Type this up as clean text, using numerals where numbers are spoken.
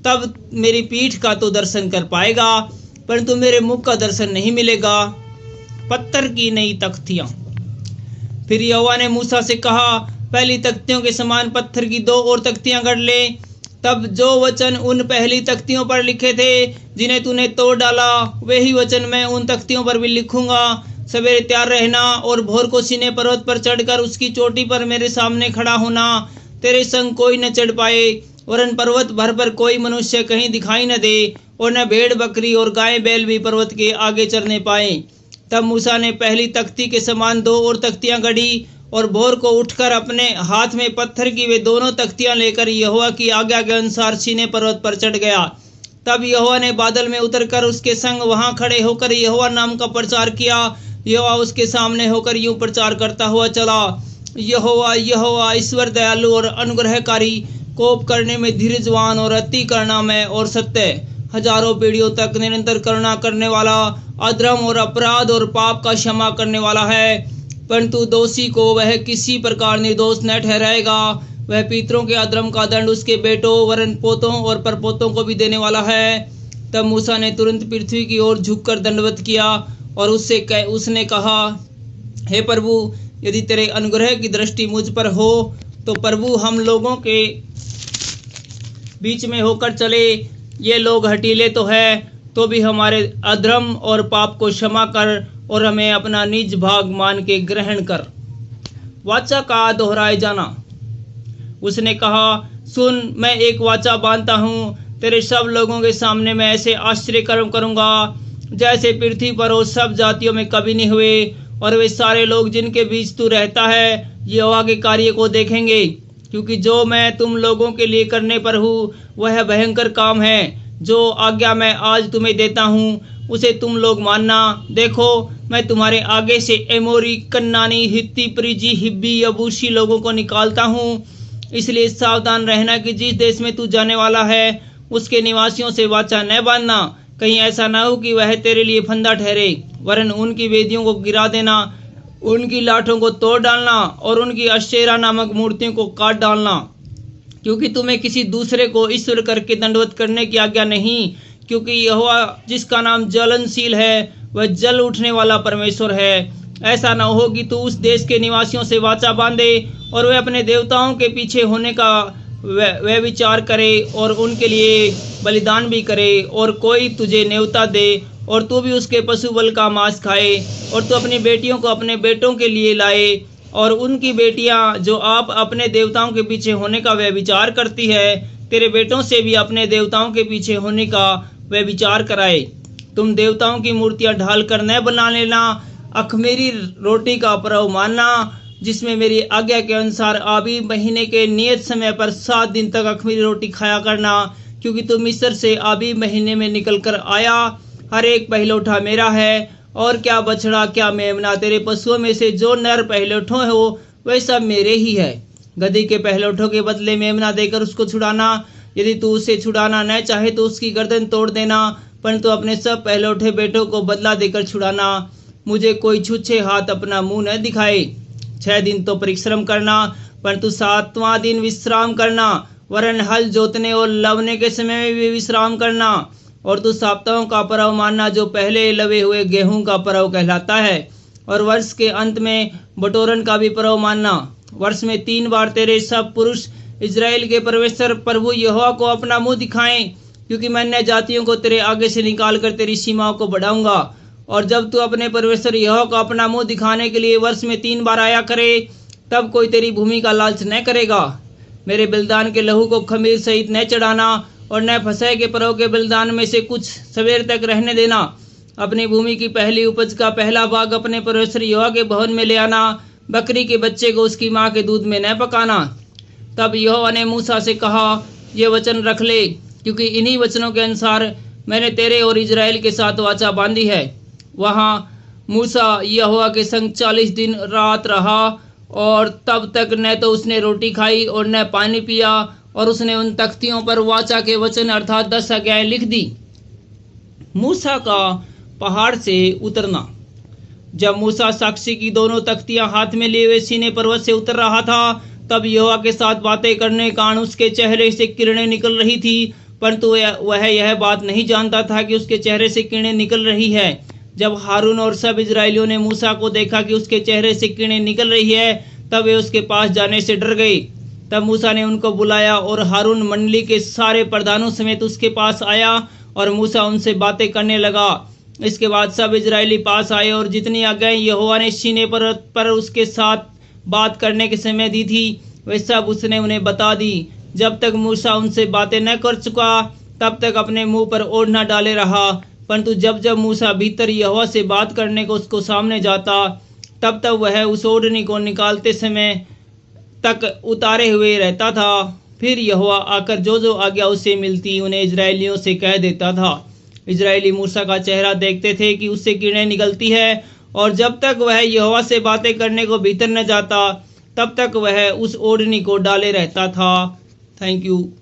तब मेरी पीठ का तो दर्शन कर पाएगा, परंतु मेरे मुख का दर्शन नहीं मिलेगा। पत्थर की नई तख्तियां। फिर यहोवा ने मूसा से कहा, पहली तख्तियों के समान पत्थर की 2 और तख्तियां गढ़ ले। तब जो वचन उन पहली तख्तियों पर लिखे थे जिन्हें तूने तोड़ डाला, वही वचन मैं उन तख्तियों पर भी लिखूंगा। सवेरे तैयार रहना और भोर को सीने पर्वत पर चढ़कर उसकी चोटी पर मेरे सामने खड़ा होना। तेरे संग कोई न चढ़ पाए, वरन पर्वत भर पर कोई मनुष्य कहीं दिखाई न दे, और न भेड़ बकरी और गाय बैल भी पर्वत के आगे चरने पाए। तब मूसा ने पहली तख्ती के समान 2 और तख्तियां गढ़ी, और भोर को उठकर अपने हाथ में पत्थर की वे दोनों तख्तियां लेकर यहोवा की आज्ञा के अनुसार सीने पर्वत पर चढ़ गया। तब यहोवा ने बादल में उतरकर उसके संग वहां खड़े होकर यहोवा नाम का प्रचार किया। यहोवा उसके सामने होकर यूं प्रचार करता हुआ चला, यहोवा यहोवा ईश्वर दयालु और अनुग्रहकारी, कोप करने में धीरजवान और अति करुणामय और सत्य, हजारों पीढ़ियों तक निरंतर करुणा करने वाला, अधर्म और अपराध और पाप का क्षमा करने वाला है। परंतु दोषी को वह किसी प्रकार निर्दोष न ठहराएगा। वह पितरों के अधर्म का दंड उसके बेटों वरन पोतों और परपोतों को भी देने वाला है। तब मूसा ने तुरंत पृथ्वी की ओर झुककर दंडवत किया और उसने कहा, हे प्रभु, यदि तेरे अनुग्रह की दृष्टि मुझ पर हो तो प्रभु हम लोगों के बीच में होकर चले। ये लोग हठीले तो है, तो भी हमारे अधर्म और पाप को क्षमा कर और हमें अपना निज भाग मान के ग्रहण कर। वाचा का दोहराए जाना। उसने कहा, सुन, मैं एक वाचा बांधता हूँ, तेरे सब लोगों के सामने मैं ऐसे आश्चर्य कर्म करूँगा जैसे पृथ्वी पर वो सब जातियों में कभी नहीं हुए, और वे सारे लोग जिनके बीच तू रहता है यहोवा के कार्य को देखेंगे, क्योंकि जो मैं तुम लोगों के लिए करने पर हूँ वह भयंकर काम है। जो आज्ञा मैं आज तुम्हें देता हूँ उसे तुम लोग मानना। देखो, मैं तुम्हारे आगे से एमोरी, कन्नानी, हित्ती, परिजी, हिब्बी, यबूसी लोगों को निकालता हूँ। इसलिए सावधान रहना कि जिस देश में तू जाने वाला है उसके निवासियों से वाचा न बांधना, कहीं ऐसा न हो कि वह तेरे लिए फंदा ठहरे, वरन उनकी वेदियों को गिरा देना, उनकी लाठों को तोड़ डालना और उनकी अशेरा नामक मूर्तियों को काट डालना। क्योंकि तुम्हें किसी दूसरे को ईश्वर करके दंडवत करने की आज्ञा नहीं, क्योंकि यहोवा जिसका नाम ज्वलनशील है वह जल उठने वाला परमेश्वर है। ऐसा न हो कि तू उस देश के निवासियों से वाचा बांधे और वे अपने देवताओं के पीछे होने का वह विचार करे और उनके लिए बलिदान भी करे, और कोई तुझे न्योता दे और तू भी उसके पशु बल का मांस खाए, और तू अपनी बेटियों को अपने बेटों के लिए लाए, और उनकी बेटियां जो आप अपने देवताओं के पीछे होने का वह विचार करती है, तेरे बेटों से भी अपने देवताओं के पीछे होने का वह विचार कराए। तुम देवताओं की मूर्तियां ढाल कर न बना लेना। अखमीरी रोटी का पर्व मानना, जिसमें मेरी आज्ञा के अनुसार आबी महीने के नियत समय पर 7 दिन तक अखमीरी रोटी खाया करना, क्योंकि तुम मिस्र से आबी महीने में निकल कर आया। हर एक पहलौठा मेरा है, और क्या बछड़ा क्या मेमना तेरे पशुओं में से जो नर पहलौठों हो वह सब मेरे ही है। गधी के पहलौठों के बदले मेमना देकर उसको छुड़ाना। यदि तू उसे छुड़ाना न चाहे तो उसकी गर्दन तोड़ देना, परंतु अपने सब पहलौठे बेटों को बदला देकर छुड़ाना। मुझे कोई छुच्छे हाथ अपना मुंह न दिखाए। 6 दिन तो परिश्रम करना, परंतु 7वां दिन विश्राम करना, वरन हल जोतने और लवने के समय में भी विश्राम करना। और तू सप्ताहों का पर्व मानना, जो पहले लवे हुए गेहूं का पर्व कहलाता है। और वर्ष के अंत में बटोरन का भी पर्व मानना। वर्ष में 3 बार तेरे सब पुरुष इजराइल के परमेश्वर प्रभु यहोवा को अपना मुंह दिखाएं, क्योंकि मैं अन्य जातियों को तेरे आगे से निकाल कर तेरी सीमाओं को बढ़ाऊंगा। और जब तू अपने परमेश्वर यहोवा को अपना मुंह दिखाने के लिए वर्ष में 3 बार आया करे, तब कोई तेरी भूमि का लालच न करेगा। मेरे बलिदान के लहू को खमीर सहित न चढ़ाना, और न फसह के पर्व के बलिदान में से कुछ सवेर तक रहने देना। अपनी भूमि की पहली उपज का पहला भाग अपने परमेश्वर यहोवा के भवन में ले आना। बकरी के बच्चे को उसकी माँ के दूध में न पकाना। तब यहोवा ने मूसा से कहा, ये वचन रख ले, क्योंकि इन्हीं वचनों के अनुसार मैंने तेरे और इजराइल के साथ वाचा बांधी है। वहाँ मूसा यहोवा के संग 40 दिन रात रहा, और तब तक न तो उसने रोटी खाई और न पानी पिया। और उसने उन तख्तियों पर वाचा के वचन अर्थात 10 आज्ञाएं लिख दी। मूसा का पहाड़ से उतरना। जब मूसा साक्षी की दोनों तख्तियां हाथ में लिए हुए सीने पर्वत से उतर रहा था, तब यहोवा के साथ बातें करने के कारण उसके चेहरे से किरणें निकल रही थी परंतु वह यह बात नहीं जानता था कि उसके चेहरे से किरणें निकल रही है। जब हारून और सब इजराइलियों ने मूसा को देखा कि उसके चेहरे से किरणें निकल रही है, तब वे उसके पास जाने से डर गए। तब मूसा ने उनको बुलाया और हारून मंडली के सारे प्रधानों समेत उसके पास आया और मूसा उनसे बातें करने लगा। इसके बाद सब इजरायली पास आए और जितनी आज्ञाएं यहोवा ने सीनै पर उसके साथ बात करने के समय दी थी, वे सब उसने उन्हें बता दी। जब तक मूसा उनसे बातें न कर चुका, तब तक अपने मुंह पर ओढ़ना डाले रहा। परंतु जब जब मूसा भीतर यहोवा से बात करने को उसको सामने जाता, तब तक वह उस ओढ़नी को निकालते समय तक उतारे हुए रहता था। फिर यहोवा आकर जो जो आज्ञा उससे मिलती उन्हें इजरायलियों से कह देता था। इजरायली मूसा का चेहरा देखते थे कि उससे किरणें निकलती है, और जब तक वह यहोवा से बातें करने को भीतर न जाता, तब तक वह उस ओढ़नी को डाले रहता था। Thank you.